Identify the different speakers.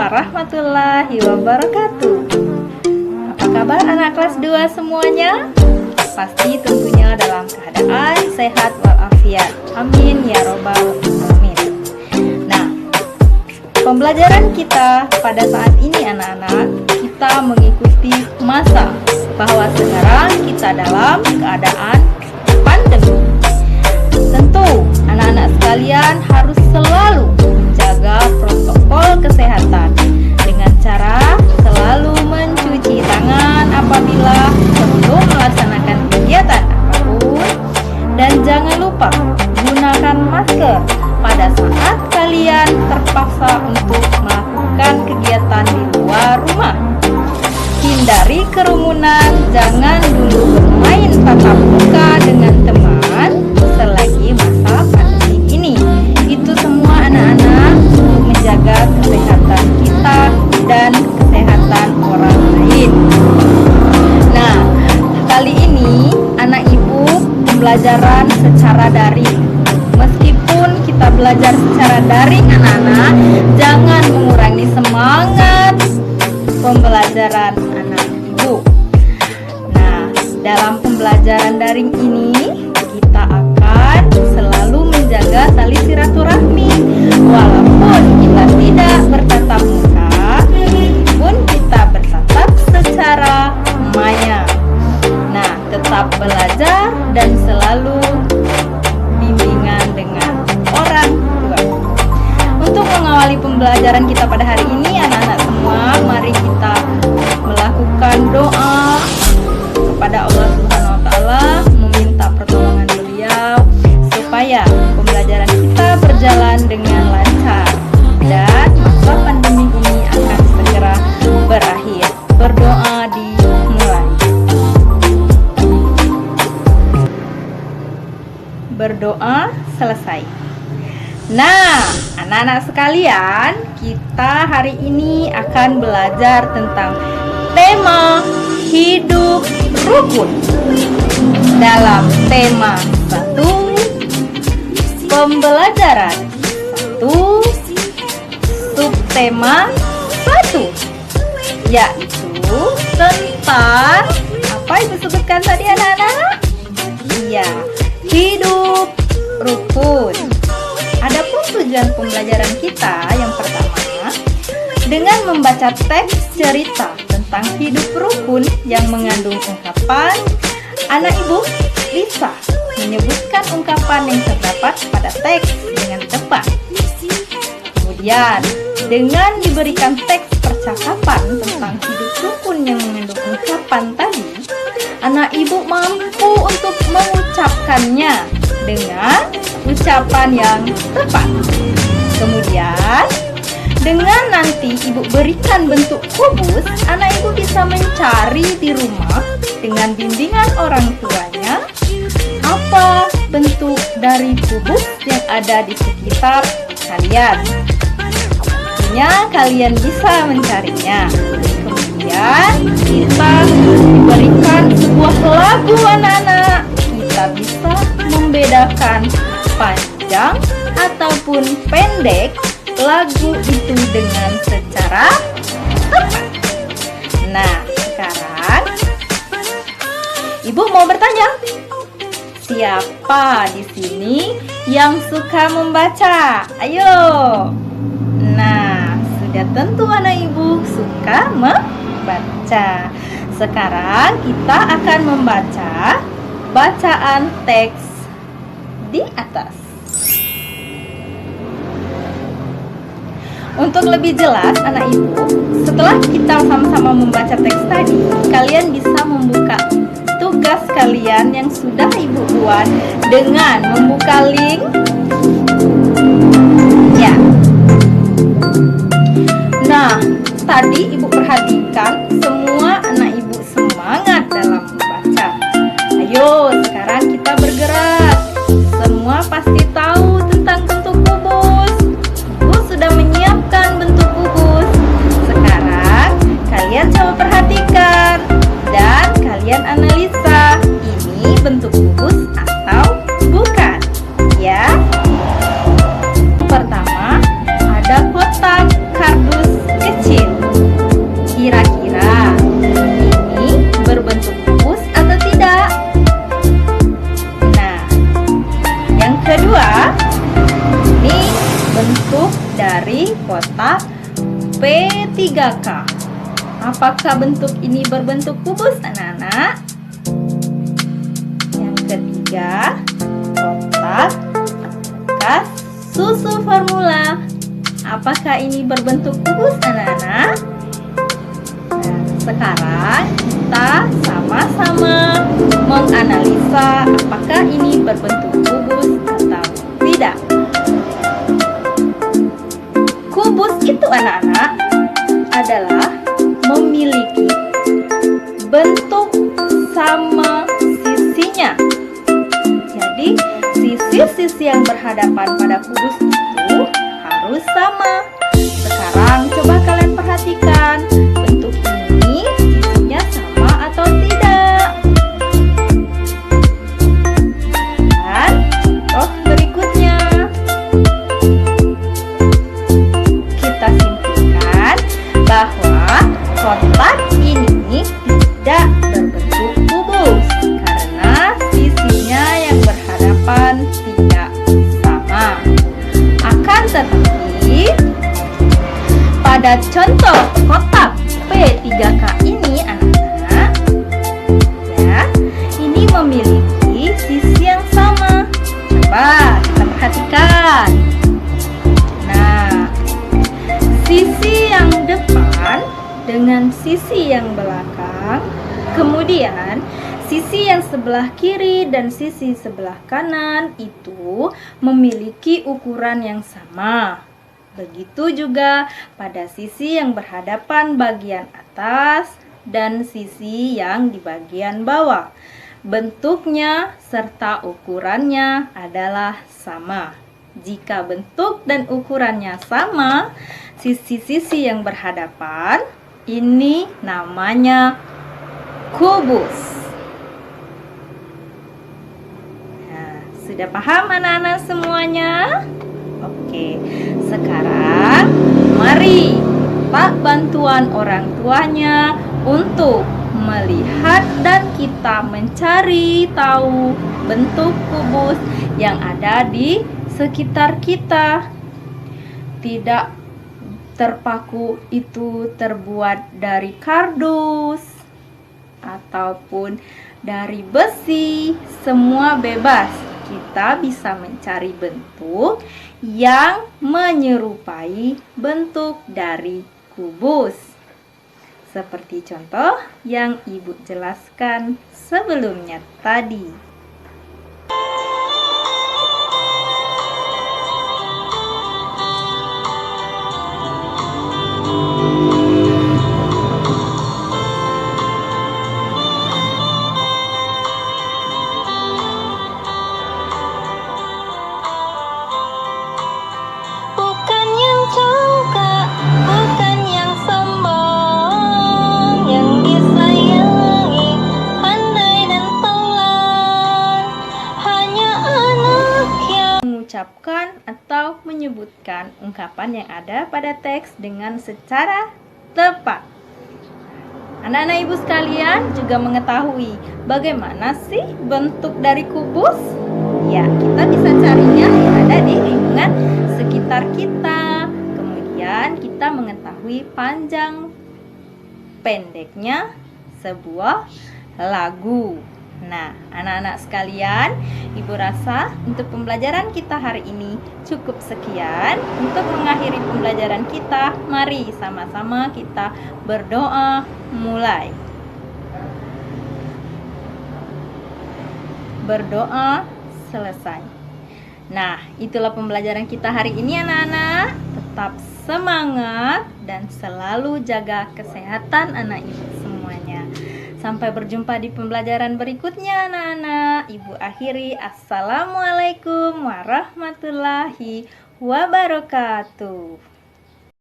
Speaker 1: warahmatullahi wabarakatuh. Apa kabar anak kelas 2 semuanya? Pasti tentunya dalam keadaan sehat walafiat. Amin ya robbal alamin. Nah, pembelajaran kita pada saat ini anak-anak, kita mengikuti masa bahwa sekarang kita dalam keadaan pandemi. Tentu anak-anak sekalian harus selalu menjaga protokol kesehatan dengan cara selalu mencuci tangan apabila sebelum melaksanakan kegiatan apapun, dan jangan lupa gunakan masker pada saat kalian terpaksa untuk melakukan kegiatan di luar rumah. Hindari kerumunan, jangan dulu bermain tatap muka dengan teman selagi masa pandemi ini. Itu semua anak-anak untuk menjaga kesehatan kita dan kesehatan orang lain. Nah, kali ini anak ibu pembelajaran secara daring. Meskipun kita belajar secara daring anak-anak, jangan mengurangi semangat pembelajaran anak ibu. Nah, dalam pembelajaran daring ini kita akan selalu menjaga tali silaturahmi. Walaupun kita tidak bertatap muka, pun kita bertatap secara maya. Nah, tetap belajar dan selalu bimbingan dengan orang tua. Untuk mengawali pembelajaran kita pada hari ini anak-anak semua, mari kita melakukan doa kepada Allah Subhanahu wa taala, meminta pertolongan beliau supaya pembelajaran kita berjalan dengan lancar dan masa pandemi ini akan segera berakhir. Berdoa dimulai. Berdoa selesai. Nah, anak-anak sekalian, kita hari ini akan belajar tentang tema hidup rukun. Dalam tema 1, pembelajaran 1, subtema 1, yaitu tentang apa ibu sebutkan tadi anak-anak? Iya, hidup rukun. Adapun tujuan pembelajaran kita yang pertama, dengan membaca teks cerita tentang hidup rukun yang mengandung ungkapan, anak ibu bisa menyebutkan ungkapan yang terdapat pada teks dengan tepat. Kemudian, dengan diberikan teks percakapan tentang hidup rukun yang mengandung ungkapan tadi, anak ibu mampu untuk mengucapkannya dengan ucapan yang tepat. Kemudian, dengan nanti ibu berikan bentuk kubus, anak ibu bisa mencari di rumah dengan bimbingan orang tuanya apa bentuk dari kubus yang ada di sekitar kalian. Tentunya kalian bisa mencarinya. Kemudian kita diberikan sebuah lagu anak-anak. Kita bisa membedakan panjang ataupun pendek lagu itu dengan secara tepat. Nah, sekarang ibu mau bertanya, siapa di sini yang suka membaca? Ayo. Nah, sudah tentu anak ibu suka membaca. Sekarang kita akan membaca bacaan teks di atas. Untuk lebih jelas anak ibu, setelah kita sama-sama membaca teks tadi, kalian bisa membuka tugas kalian yang sudah ibu buat dengan membuka link. Ya. Nah, tadi ibu perhatikan semua anak ibu semangat dalam membaca. Ayo, sekarang kita bergerak. Semua pasti tahu tentang bentuk kubus. Ibu sudah menyiapkan bentuk kubus. Sekarang kalian coba perhatikan dan kalian analisa, ini bentuk kubus atau bukan? Ya. Pertama, ada kotak kardus kecil. bentuk dari kotak P3K. Apakah bentuk ini berbentuk kubus, anak-anak? Yang ketiga, kotak bekas susu formula. Apakah ini berbentuk kubus, anak-anak? Nah, sekarang kita sama-sama menganalisa apakah ini berbentuk kubus atau tidak. Kubus itu, anak-anak, adalah memiliki bentuk sama sisinya. Jadi, sisi-sisi yang berhadapan pada kubus itu harus sama. Sekarang coba kalian perhatikan, bentuk ini sisinya sama atau tidak. Dan contoh berikutnya, kita simpulkan bahwa kotak ini tidak berbentuk kubus karena sisinya yang berhadapan tidak sama. Akan tetapi, pada contoh kotak P3K ini, anak-anak, ya, ini memiliki sisi yang sama. Coba kita perhatikan. Nah, sisi yang depan dengan sisi yang belakang, kemudian sisi yang sebelah kiri dan sisi sebelah kanan itu memiliki ukuran yang sama. Begitu juga pada sisi yang berhadapan bagian atas dan sisi yang di bagian bawah. Bentuknya serta ukurannya adalah sama. Jika bentuk dan ukurannya sama, sisi-sisi yang berhadapan ini namanya kubus. Nah, sudah paham anak-anak semuanya? Oke, sekarang mari minta bantuan orang tuanya untuk melihat dan kita mencari tahu bentuk kubus yang ada di sekitar kita. Tidak terpaku itu terbuat dari kardus ataupun dari besi, semua bebas. Kita bisa mencari bentuk yang menyerupai bentuk dari kubus. Seperti contoh yang Ibu jelaskan sebelumnya tadi. Mengucapkan atau menyebutkan ungkapan yang ada pada teks dengan secara tepat. Anak-anak ibu sekalian juga mengetahui bagaimana sih bentuk dari kubus? Ya, kita bisa carinya yang ada di lingkungan sekitar kita. Kemudian kita mengetahui panjang pendeknya sebuah lagu. Nah, anak-anak sekalian, Ibu rasa untuk pembelajaran kita hari ini cukup sekian. Untuk mengakhiri pembelajaran kita, mari sama-sama kita berdoa mulai. Berdoa selesai. Nah, itulah pembelajaran kita hari ini anak-anak. Tetap semangat dan selalu jaga kesehatan anak ibu semuanya. Sampai berjumpa di pembelajaran berikutnya anak-anak. Ibu akhiri, Assalamualaikum warahmatullahi wabarakatuh.